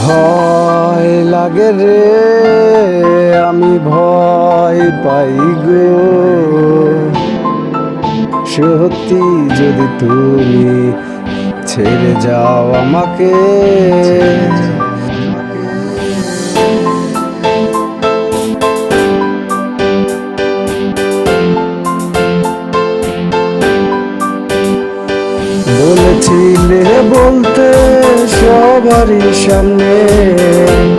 ভয় লাগে রে, আমি ভয় পাই গো। সত্যি যদি তুমি ছেড়ে যাও আমাকে, বলেছিলে বলতে সবারই সামনে,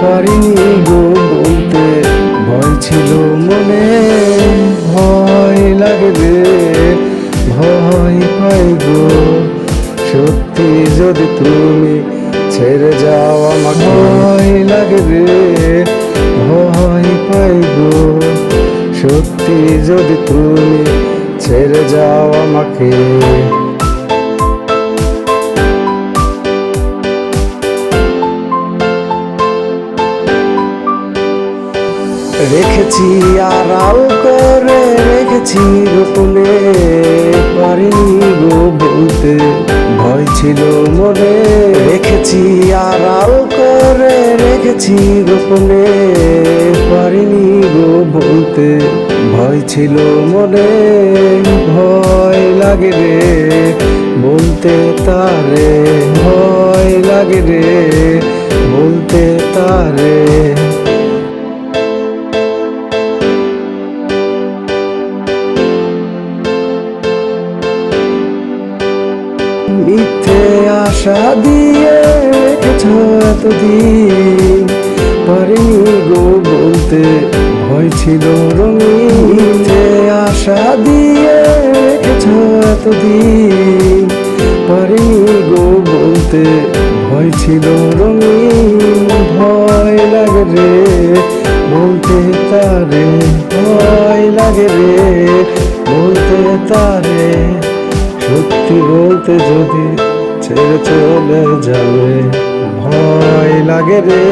পারিনি গো বলতে, ভয় ছিল মনে। ভয় লাগে রে, ভয় পাই গো। সত্যি যদি তুমি ছেড়ে যাও আমাকে, ভয় লাগে রে, ভয় পাই গো। সত্যি যদি তুমি ছেড়ে যাও আমাকে। রেখেছি আড়াল করে, রেখেছি গোপনে, পারিনি গো বলতে, ভয় ছিল মনে। রেখেছি আড়াল করে, রেখেছি গোপনে, পারিনি গো বলতে, ভয় ছিল মনে। ভয় লাগে রে বলতে তারে, ভয় লাগে রে বলতে তারে। মিথ্যে আশা দিয়ে রেখেছ এতদিন, পারিনি গো বলতে, ভয় ছিল রঙিন। মিথ্যে আশা দিয়ে রেখেছ এতদিন, পারিনি গো বলতে, ভয় ছিল রঙিন। ভয় লাগে রে বলতে তারে, ভয় লাগে রে বলতে তারে। সত্যি বলতে যদি ছেড়ে চলে যাবে, ভয় লাগে রে,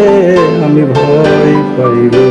আমি ভয় পাই গো।